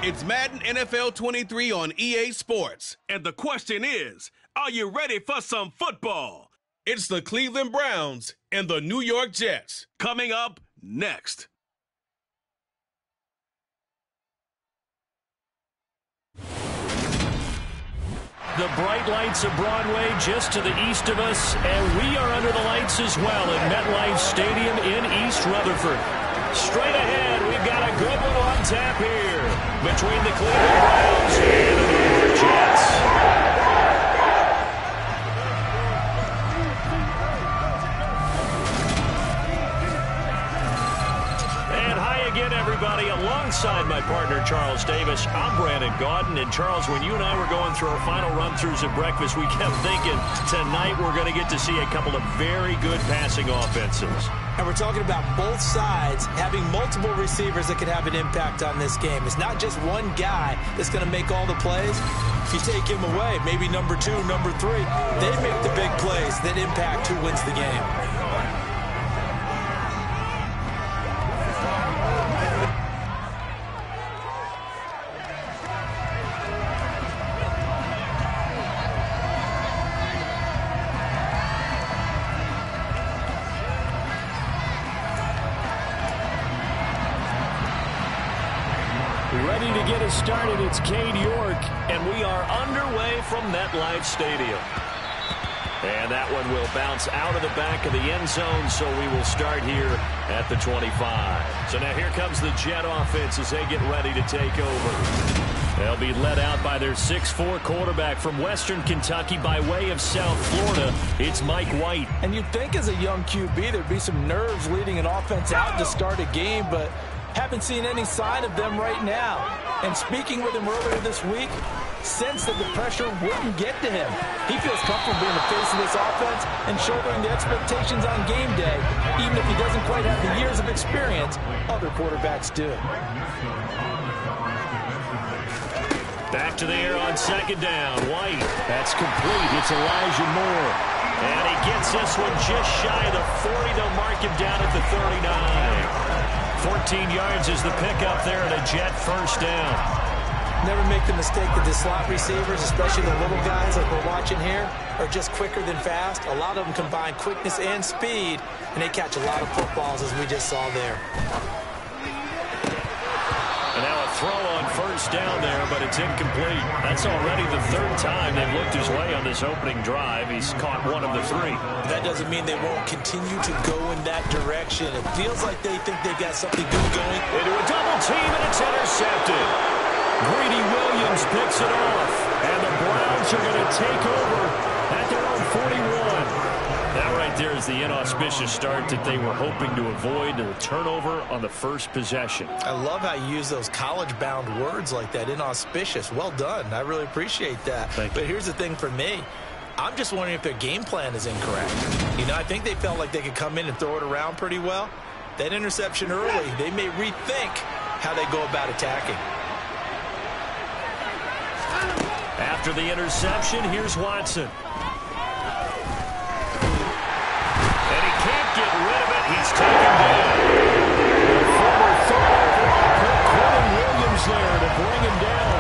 It's Madden NFL 23 on EA Sports. And the question is, are you ready for some football? It's the Cleveland Browns and the New York Jets. Coming up next. The bright lights of Broadway just to the east of us, and we are under the lights as well at MetLife Stadium in East Rutherford. Straight ahead, we've got a good one on tap here between the Cleveland Browns and the New York Jets. Again, everybody, alongside my partner, Charles Davis, I'm Brandon Gaudin. And, Charles, when you and I were going through our final run-throughs at breakfast, we kept thinking tonight we're going to get to see a couple of very good passing offenses. And we're talking about both sides having multiple receivers that could have an impact on this game. It's not just one guy that's going to make all the plays. If you take him away, maybe number 2, number 3, they make the big plays that impact who wins the game. Ready to get us started, it's Cade York, and we are underway from MetLife Stadium. And that one will bounce out of the back of the end zone, so we will start here at the 25. So now here comes the Jet offense as they get ready to take over. They'll be led out by their 6'4" quarterback from Western Kentucky by way of South Florida. It's Mike White. And you'd think as a young QB there'd be some nerves leading an offense out to start a game, but haven't seen any sign of them right now. And speaking with him earlier this week, sensed that the pressure wouldn't get to him. He feels comfortable being the face of this offense and shouldering the expectations on game day, even if he doesn't quite have the years of experience other quarterbacks do. Back to the air on second down. White. That's complete. It's Elijah Moore. And he gets this one just shy of the 40. They'll mark him down at the 39. 14 yards is the pickup there and a Jet first down. Never make the mistake that the slot receivers, especially the little guys like we're watching here, are just quicker than fast. A lot of them combine quickness and speed, and they catch a lot of footballs as we just saw there. And now a throw on first down there, but it's incomplete. That's already the third time they've looked his way on this opening drive. He's caught one of the 3. That doesn't mean they won't continue to go in that direction. It feels like they think they've got something good going. Into a double team, and it's intercepted. Greedy Williams picks it off, and the Browns are going to take over at their own 41. That right there is the inauspicious start that they were hoping to avoid, a turnover on the first possession. I love how you use those college-bound words like that, inauspicious. Well done. I really appreciate that. But here's the thing for me. I'm just wondering if their game plan is incorrect. You know, I think they felt like they could come in and throw it around pretty well. That interception early, they may rethink how they go about attacking. After the interception, here's Watson. Get rid of it. He's taken down. The former third overall pick, Quentin Williams there to bring him down.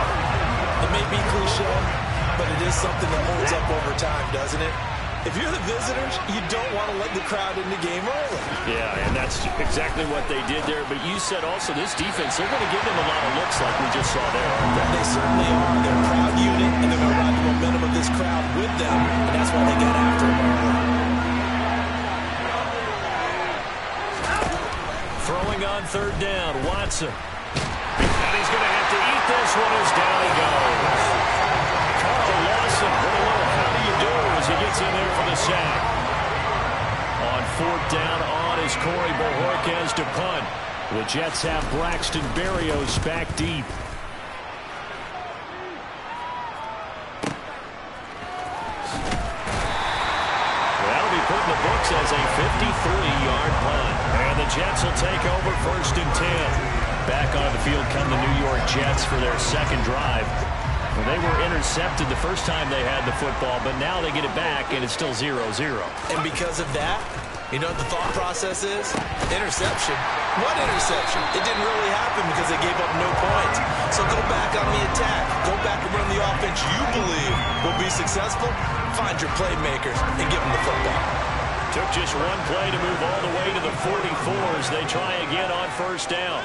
It may be cliche, but it is something that holds up over time, doesn't it? If you're the visitors, you don't want to let the crowd in the game early. Yeah, and that's exactly what they did there. But you said also this defense, they're going to give them a lot of looks like we just saw there. They certainly are. They're a proud unit, and they're going to ride the momentum of this crowd with them, and that's why they got after them early. Throwing on third down, Watson. And he's going to have to eat this one as down he goes. Carl Lawson with a little how do you do as he gets in there for the sack. On fourth down on is Corey Bojorquez to punt. The Jets have Braxton Berrios back deep. That'll be put in the books as a 53-yard punt. And the Jets will take over first and 10. Back on the field come the New York Jets for their second drive. Well, they were intercepted the first time they had the football, but now they get it back, and it's still 0-0. And because of that, you know what the thought process is? Interception. What interception? It didn't really happen because they gave up no points. So go back on the attack. Go back and run the offense you believe will be successful. Find your playmakers and give them the football. Took just one play to move all the way to the 44s. They try again on first down.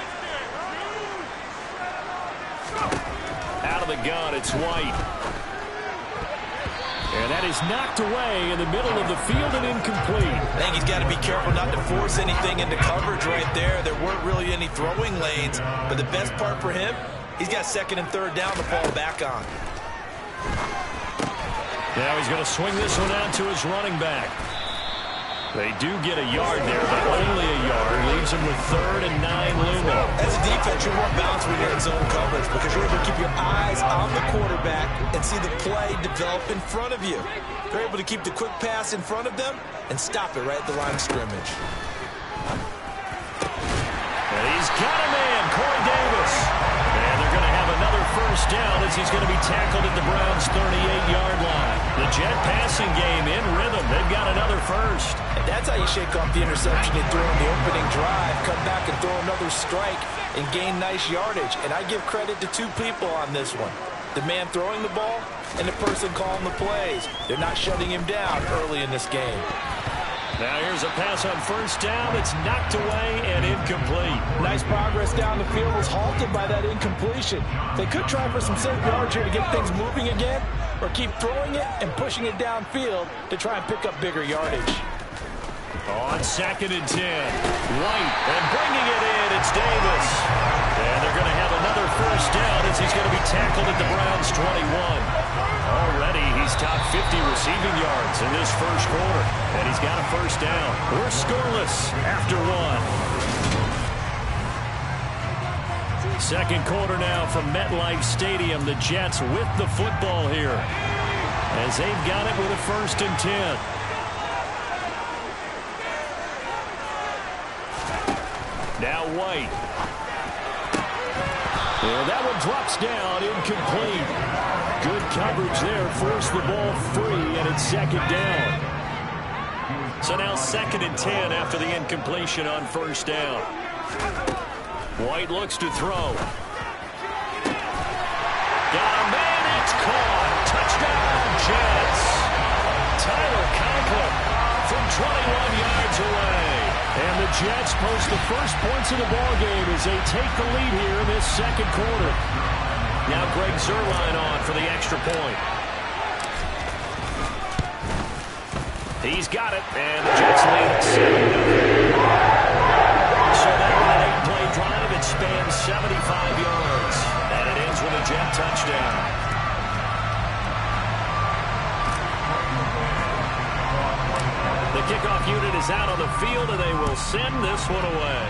Out of the gun, it's White. And that is knocked away in the middle of the field and incomplete. I think he's got to be careful not to force anything into coverage right there. There weren't really any throwing lanes, but the best part for him, he's got second and third down to fall back on. Now he's going to swing this one out to his running back. They do get a yard there, but only a yard. Leaves him with 3rd and 9 looming. As a defense, you're more balanced when you're in zone coverage because you're able to keep your eyes on the quarterback and see the play develop in front of you. They're able to keep the quick pass in front of them and stop it right at the line of scrimmage. And he's got a man, Corey Davis. And they're going to have another first down as he's going to be tackled at the Browns' 38-yard line. The Jet passing game in rhythm. They've got another first. And that's how you shake off the interception you threw on the opening drive, come back and throw another strike and gain nice yardage. And I give credit to two people on this one. The man throwing the ball and the person calling the plays. They're not shutting him down early in this game. Now here's a pass on first down. It's knocked away and incomplete. Nice progress down the field was halted by that incompletion. They could try for some safe yards here to get things moving again, or keep throwing it and pushing it downfield to try and pick up bigger yardage. On 2nd and 10. White, and bringing it in, it's Davis. And they're going to have another first down as he's going to be tackled at the Browns' 21. Already, he's topped 50 receiving yards in this first quarter. And he's got a first down. We're scoreless after one. Second quarter now from MetLife Stadium. The Jets with the football here as they've got it with a 1st and 10. Now White. Well, that one drops down, incomplete. Good coverage there, forced the ball free, and it's 2nd down. So now 2nd and 10 after the incompletion on first down. White looks to throw. Got a man, it's caught. Touchdown, Jets. Tyler Conklin from 21 yards away. And the Jets post the first points of the ballgame as they take the lead here in this second quarter. Now Greg Zuerlein on for the extra point. He's got it, and the Jets lead at 7-0. So that with an 8-play drive, it spans 75 yards. And it ends with a Jet touchdown. The kickoff unit is out on the field, and they will send this one away.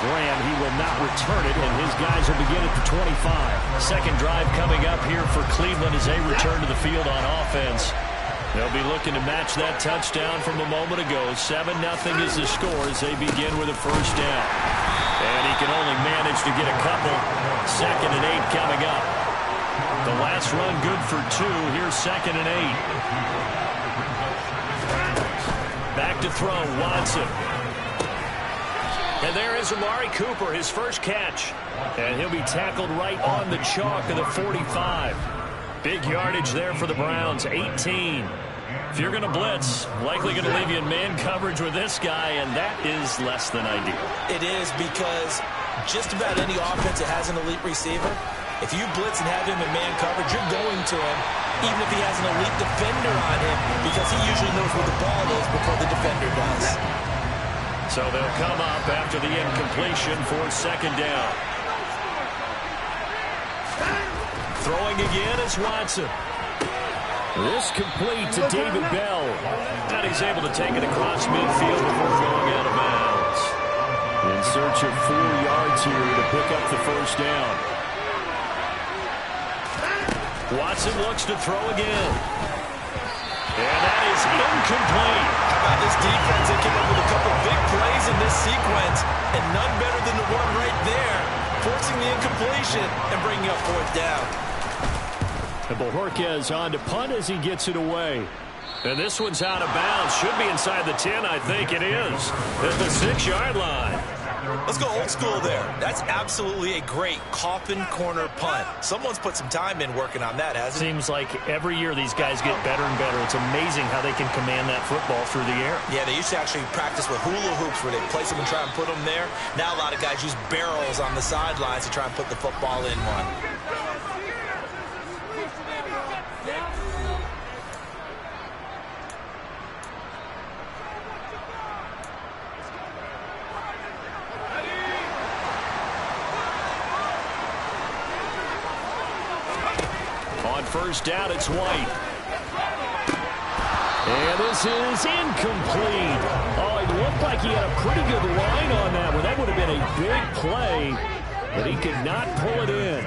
Graham, he will not return it, and his guys will begin at the 25. Second drive coming up here for Cleveland as they return to the field on offense. They'll be looking to match that touchdown from a moment ago. 7-0 is the score as they begin with a first down. And he can only manage to get a couple. 2nd and 8 coming up. The last run good for 2. Here's 2nd and 8. Back to throw, Watson. And there is Amari Cooper, his first catch. And he'll be tackled right on the chalk of the 45. Big yardage there for the Browns, 18. If you're going to blitz, likely going to leave you in man coverage with this guy, and that is less than ideal. It is, because just about any offense that has an elite receiver, if you blitz and have him in man coverage, you're going to him, even if he has an elite defender on him, because he usually knows where the ball is before the defender does. So they'll come up after the incompletion for 2nd down. Throwing again is Watson. This complete to David Bell. And he's able to take it across midfield before going out of bounds. In search of 4 yards here to pick up the first down. Watson looks to throw again. And that is incomplete. How about this defense? They came up with a couple big plays in this sequence, and none better than the one right there. forcing the incompletion and bringing up fourth down. And Bojorquez on to punt as he gets it away. And this one's out of bounds. Should be inside the 10, I think it is. At the 6-yard line. Let's go old school there. That's absolutely a great coffin corner punt. Someone's put some time in working on that, hasn't it? Seems like every year these guys get better and better. It's amazing how they can command that football through the air. Yeah, they used to actually practice with hula hoops where they place them and try and put them there. Now a lot of guys use barrels on the sidelines to try and put the football in one. First down, it's White. And this is incomplete. Oh, it looked like he had a pretty good line on that one. That would have been a big play, but he could not pull it in.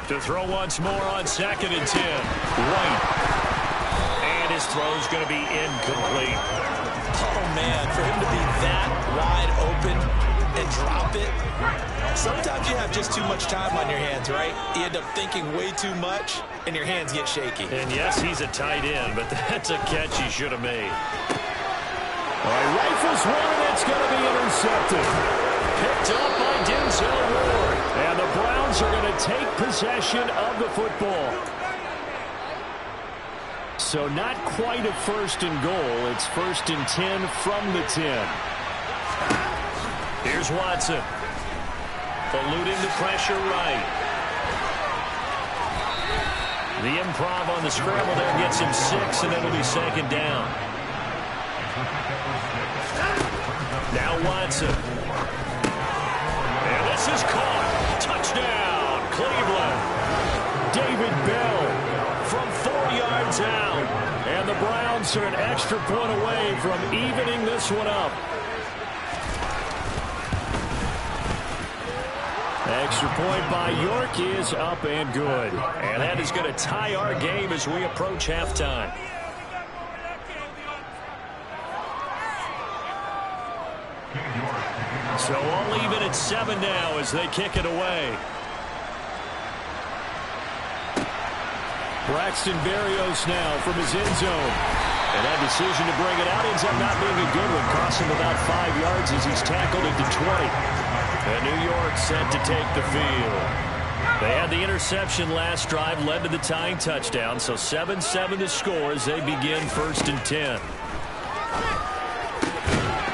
To throw once more on 2nd and 10. White. And his throw's going to be incomplete. Oh, man, for him to be that wide open and drop it. Sometimes you have just too much time on your hands, right? You end up thinking way too much, and your hands get shaky. And yes, he's a tight end, but that's a catch he should have made. All right, rifles one, and it's going to be intercepted. Picked up by Denzel Ward. And the Browns are going to take possession of the football. So not quite a 1st and goal. It's 1st and 10 from the 10. Here's Watson. Eluding the pressure right. The improv on the scramble there gets him 6, and it'll be 2nd down. Now Watson. And this is caught. Touchdown, Cleveland. David Bell from 4 yards out. And the Browns are an extra point away from evening this one up. Extra point by York is up and good. And that is going to tie our game as we approach halftime. So all even at 7 now as they kick it away. Braxton Berrios now from his end zone. And that decision to bring it out ends up not being a good one. Cost him about 5 yards as he's tackled at the 20. And New York set to take the field. They had the interception last drive, led to the tying touchdown. So 7-7 to score as they begin 1st and 10.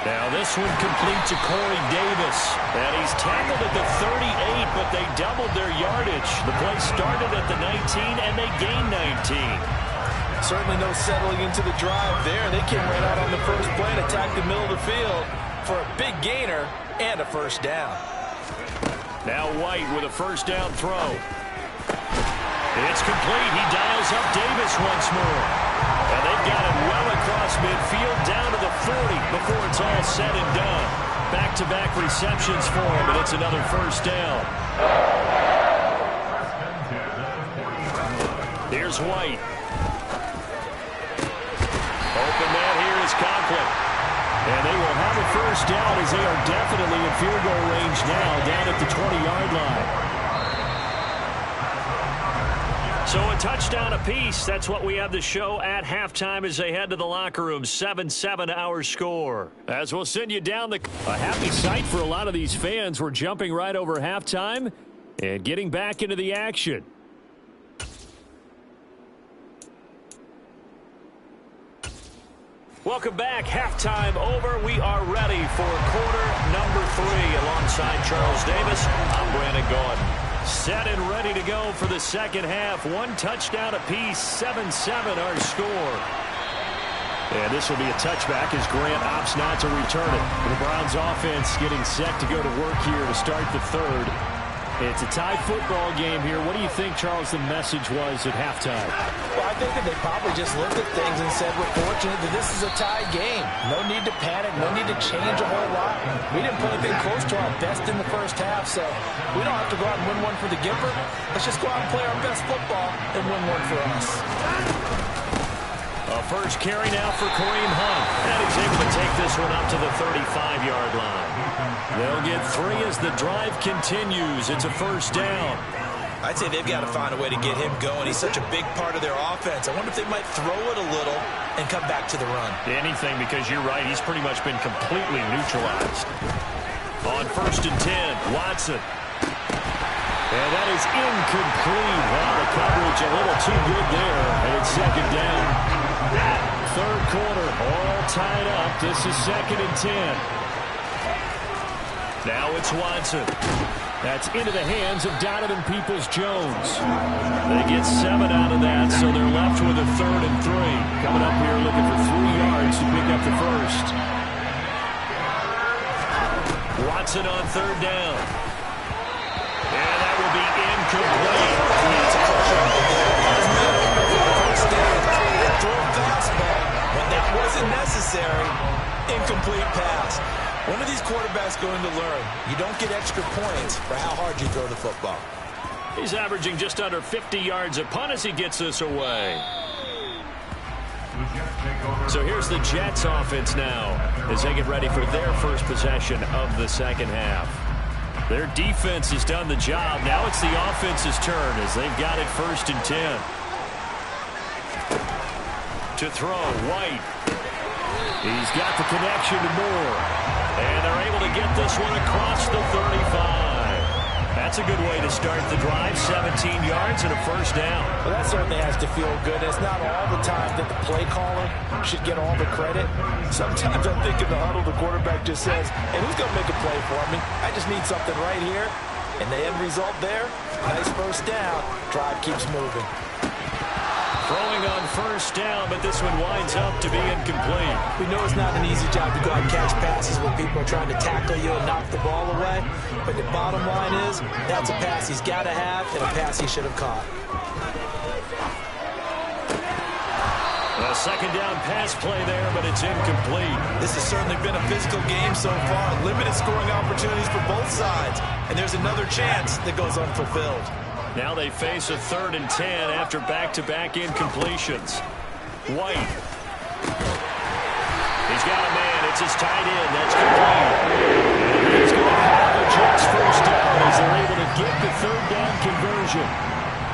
Now this one complete to Corey Davis. And he's tackled at the 38, but they doubled their yardage. The play started at the 19, and they gained 19. Certainly no settling into the drive there. They came right out on the first play and attacked the middle of the field for a big gainer and a 1st down. Now White with a 1st down throw. It's complete. He dials up Davis once more. And they've got him well across midfield down to the 40 before it's all said and done. Back-to-back receptions for him, and it's another 1st down. Here's White. Open man here is Conklin. And they will have a 1st down as they are definitely in field goal range now down at the 20-yard line. So a touchdown apiece. That's what we have to show at halftime as they head to the locker room. 7-7 our score. As we'll send you down a happy sight for a lot of these fans. We're jumping right over halftime and getting back into the action. Welcome back. Halftime over. We are ready for quarter number 3. Alongside Charles Davis, I'm Brandon Gaudin. Set and ready to go for the second half. 1 touchdown apiece. 7-7 our score. And this will be a touchback as Grant opts not to return it. The Browns offense getting set to go to work here to start the 3rd. It's a tied football game here. What do you think, Charles, the message was at halftime? Well, I think that they probably just looked at things and said, we're fortunate that this is a tied game. No need to panic. No need to change a whole lot. We didn't put anything close to our best in the first half, so we don't have to go out and win one for the Gipper. Let's just go out and play our best football and win one for us. A first carry now for Kareem Hunt. And he's able to take this one up to the 35-yard line. They'll get 3 as the drive continues. It's a first down. I'd say they've got to find a way to get him going. He's such a big part of their offense. I wonder if they might throw it a little and come back to the run. Anything, because you're right. He's pretty much been completely neutralized. On 1st and 10, Watson. And that is incomplete. Well, the coverage a little too good there, and it's 2nd down. 3rd quarter, all tied up. This is 2nd and 10. Now it's Watson. That's into the hands of Donovan Peoples-Jones. They get 7 out of that, so they're left with a 3rd and 3. Coming up here looking for 3 yards to pick up the first. Watson on 3rd down. And that will be incomplete. That's a pressure. First down. Throw a fastball. When that wasn't necessary, incomplete pass. When are these quarterbacks going to learn? You don't get extra points for how hard you throw the football. He's averaging just under 50 yards a punt as he gets this away. So here's the Jets offense now as they get ready for their first possession of the 2nd half. Their defense has done the job. Now it's the offense's turn as they've got it 1st and 10. To throw, White. He's got the connection to Moore. And they're able to get this one across the 35. That's a good way to start the drive. 17 yards and a first down. Well, that certainly has to feel good. It's not all the time that the play caller should get all the credit. Sometimes I think in the huddle, the quarterback just says, hey, who's going to make a play for me? I just need something right here. And the end result there, nice first down. Drive keeps moving. Throwing on 1st down, but this one winds up to be incomplete. We know it's not an easy job to go out and catch passes when people are trying to tackle you and knock the ball away. But the bottom line is, that's a pass he's got to have and a pass he should have caught. A 2nd down pass play there, but it's incomplete. This has certainly been a physical game so far. Limited scoring opportunities for both sides. And there's another chance that goes unfulfilled. Now they face a 3rd and 10 after back-to-back incompletions. White. He's got a man. It's his tight end. That's complete. And he's going to have the Jets first down as they're able to get the 3rd down conversion.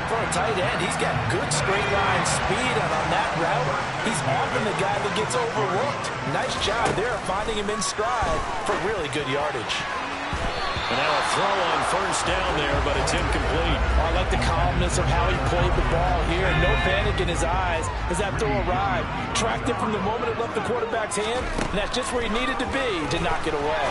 For a tight end, he's got good straight line speed, and on that route, he's often the guy that gets overlooked. Nice job there finding him in stride for really good yardage. And now a throw on 1st down there, but it's incomplete. I like the calmness of how he played the ball here. No panic in his eyes as that throw arrived. Tracked it from the moment it left the quarterback's hand, and that's just where he needed to be to knock it away.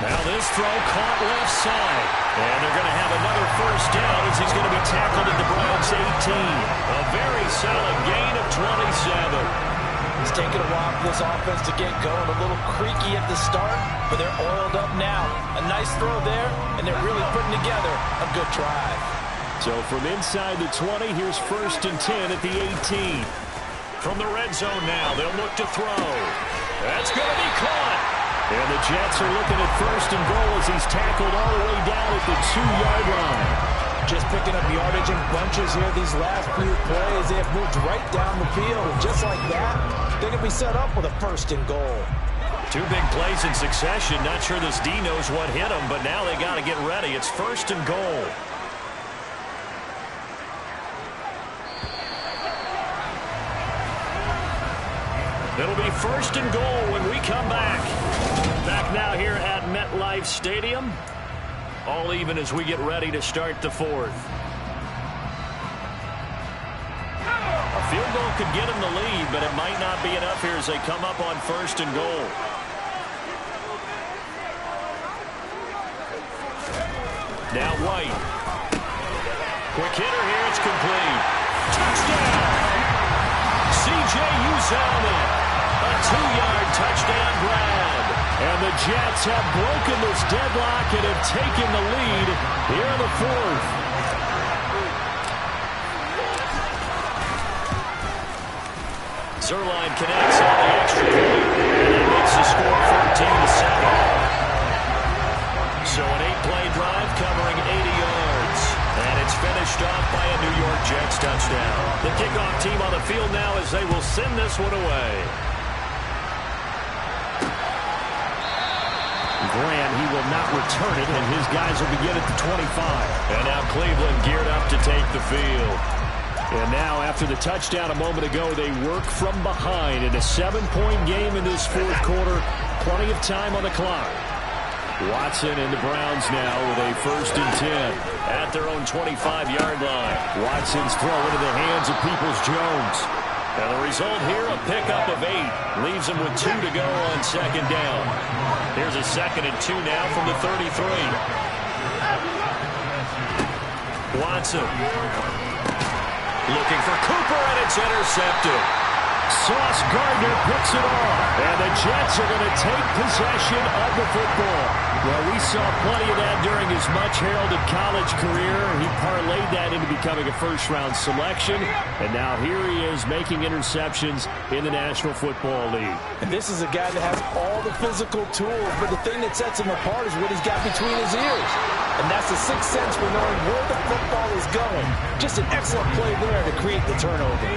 Now this throw caught left side. And they're going to have another first down as he's going to be tackled at the Browns' 18. A very solid gain of 27. It's taken a while for this offense to get going. A little creaky at the start, but they're oiled up now. A nice throw there, and they're really putting together a good drive. So from inside the 20, here's 1st and 10 at the 18. From the red zone now, they'll look to throw. That's going to be caught. And the Jets are looking at 1st and goal as he's tackled all the way down at the 2-yard line. Just picking up yardage in bunches here these last few plays. They have moved right down the field. And just like that, they're going to be set up with a 1st and goal. 2 big plays in succession. Not sure this D knows what hit him, but now they got to get ready. It's 1st and goal. It'll be 1st and goal when we come back. Back now here at MetLife Stadium. All even as we get ready to start the 4th. A field goal could get them the lead, but it might not be enough here as they come up on 1st and goal. Now White. Quick hitter here, it's complete. Touchdown! C.J. Uzomah. A 2-yard touchdown grab. And the Jets have broken this deadlock and have taken the lead here in the 4th. Zuerlein connects on the extra point, and that makes the score 14-7. So an 8-play drive covering 80 yards. And it's finished off by a New York Jets touchdown. The kickoff team on the field now as they will send this one away. Grant, he will not return it, and his guys will begin at the 25. And now Cleveland geared up to take the field. And now, after the touchdown a moment ago, they work from behind in a 7-point game in this fourth quarter. Plenty of time on the clock. Watson and the Browns now with a 1st and 10 at their own 25-yard line. Watson's throw into the hands of Peoples-Jones. And the result here, a pickup of 8. Leaves them with 2 to go on 2nd down. Here's a 2nd and 2 now from the 33. Watson looking for Cooper, and it's intercepted. Sauce Gardner picks it off, and the Jets are going to take possession of the football. Well, we saw plenty of that during his much-heralded college career. He parlayed that into becoming a first-round selection, and now here he is making interceptions in the National Football League. And this is a guy that has all the physical tools, but the thing that sets him apart is what he's got between his ears. And that's the sixth sense for knowing where the football is going. Just an excellent play there to create the turnover.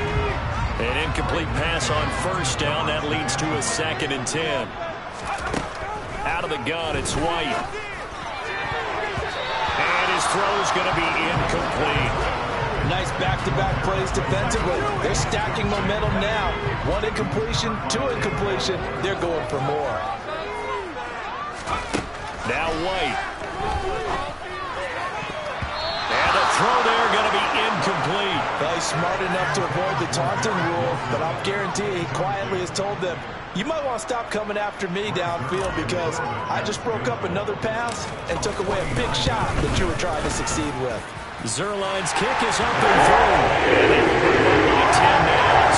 An incomplete pass on 1st down. That leads to a 2nd and 10. Out of the gun, it's White. And his throw's going to be incomplete. Nice back-to-back plays defensively. They're stacking momentum now. 1 incompletion, 2 incompletion. They're going for more. Now White. And the throw there going to be incomplete. Well, he's smart enough to avoid the taunting rule, but I'll guarantee he quietly has told them, you might want to stop coming after me downfield because I just broke up another pass and took away a big shot that you were trying to succeed with. Zuerlein's kick is up and through. And they will move by 10 now,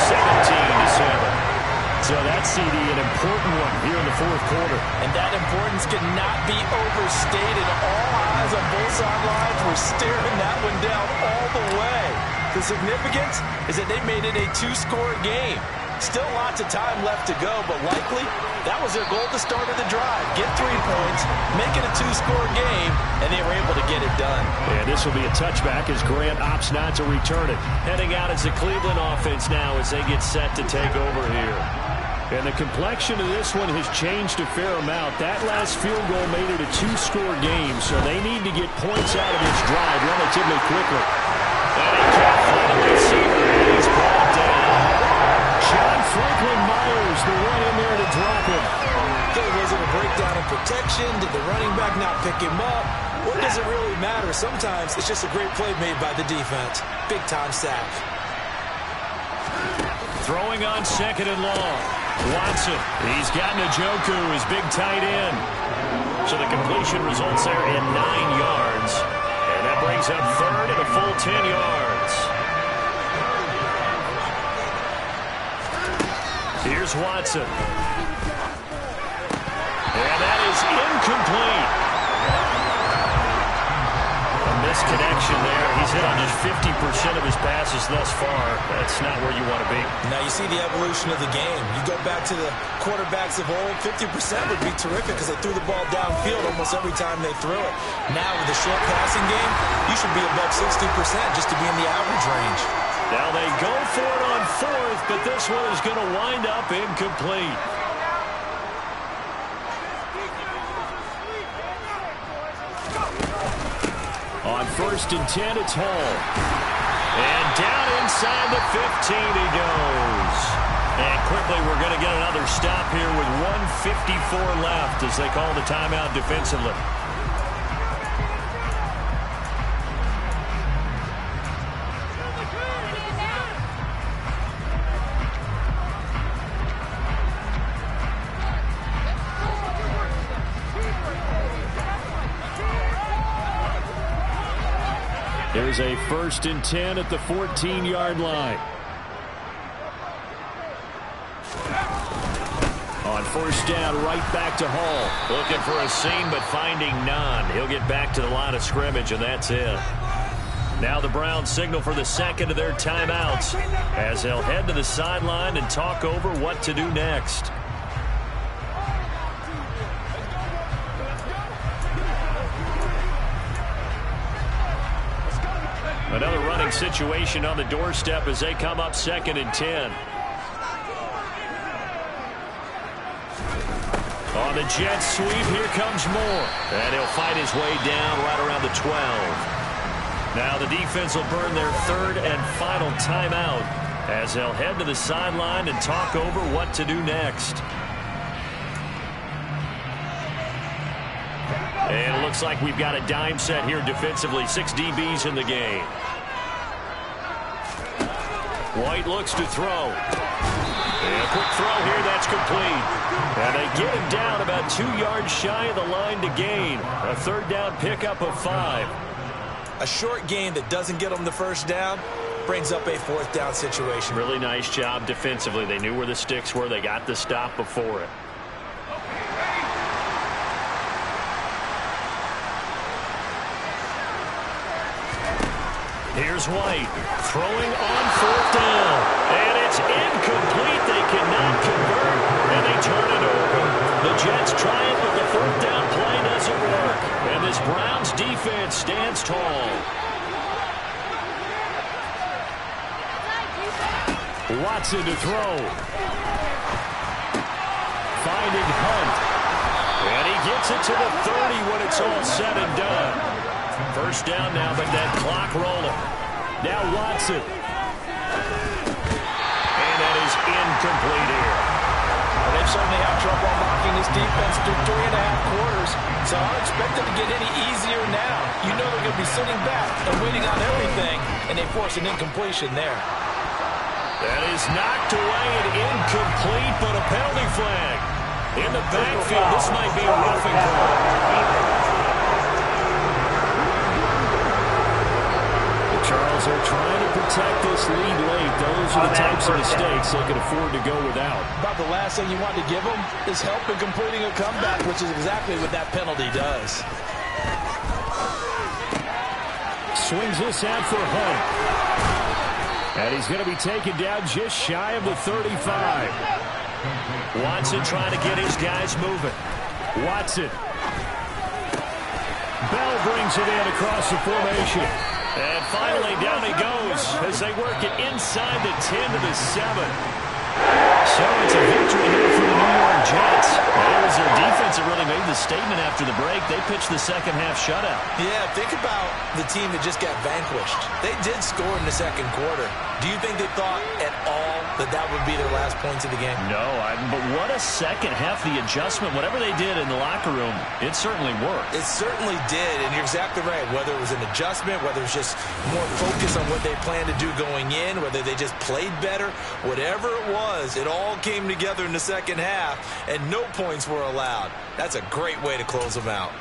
17-7. So that's, CD, an important one here in the fourth quarter. And that importance cannot be overstated. All eyes on both sidelines were staring that one down all the way. The significance is that they made it a 2-score game. Still lots of time left to go, but likely that was their goal at the start of the drive. Get 3 points, make it a 2-score game, and they were able to get it done. And this will be a touchback as Grant opts not to return it. Heading out as the Cleveland offense now as they get set to take over here. And the complexion of this one has changed a fair amount. That last field goal made it a 2-score game, so they need to get points out of this drive relatively quickly. And he can't find a receiver. He's brought down. John Franklin Myers, the one in there to drop him. Was it a breakdown in protection? Did the running back not pick him up? What does it really matter? Sometimes it's just a great play made by the defense. Big-time sack. Throwing on 2nd and long. Watson, he's got Njoku, his big tight end. So the completion results there in 9 yards. And that brings up 3rd and a full 10 yards. Here's Watson. And that is incomplete. A misconnection there. He's hit on just 50% of his passes thus far. That's not where you want to be. Now you see the evolution of the game. You go back to the quarterbacks of old, 50% would be terrific because they threw the ball downfield almost every time they threw it. Now with the short passing game, you should be above 60% just to be in the average range. Now they go for it on 4th, but this one is going to wind up incomplete. On 1st and 10, it's Hall. And down inside the 15 he goes. And quickly we're going to get another stop here with 1:54 left as they call the timeout defensively. There's a 1st and 10 at the 14-yard line. On 1st down, right back to Hall. Looking for a seam, but finding none. He'll get back to the line of scrimmage, and that's it. Now the Browns signal for the 2nd of their timeouts as they'll head to the sideline and talk over what to do next. Another running situation on the doorstep as they come up 2nd and 10. On the Jets sweep, here comes Moore. And he'll fight his way down right around the 12. Now the defense will burn their 3rd and final timeout as they'll head to the sideline and talk over what to do next. And it looks like we've got a dime set here defensively. 6 DBs in the game. White looks to throw. And a quick throw here, that's complete. And they get him down about 2 yards shy of the line to gain. A 3rd down pickup of 5. A short gain that doesn't get them the 1st down brings up a 4th down situation. Really nice job defensively. They knew where the sticks were. They got the stop before it. Here's White throwing on 4th down. And it's incomplete. They cannot convert. And they turn it over. The Jets try it, but the 4th down play doesn't work. And this Browns defense stands tall. Watson to throw. Finding Hunt. And he gets it to the 30 when it's all said and done. 1st down now, but that clock rolling. Now Watson. And that is incomplete here. Well, they've certainly had trouble unlocking this defense through 3.5 quarters, so I don't expect them to get any easier now. You know they're going to be sitting back and waiting on everything, and they force an incompletion there. That is knocked away and incomplete, but a penalty flag. In the backfield, this might be a roughing call. Charles, they're trying to protect this lead late. Those are the types of mistakes they can afford to go without. About the last thing you want to give them is help in completing a comeback, which is exactly what that penalty does. Swings this out for Hunt. And he's going to be taken down just shy of the 35. Watson trying to get his guys moving. Watson. Bell brings it in across the formation. And finally, down he goes as they work it inside the 10 to the 7. So it's a victory here for the New York Jets. It was their defense that really made the statement after the break. They pitched the 2nd half shutout. Yeah, think about the team that just got vanquished. They did score in the 2nd quarter. Do you think they thought at all that that would be their last points of the game? No, but what a 2nd half. The adjustment, whatever they did in the locker room, it certainly worked. It certainly did, and you're exactly right. Whether it was an adjustment, whether it was just more focus on what they planned to do going in, whether they just played better, whatever it was, it all came together in the 2nd half, and no points were allowed. That's a great way to close them out.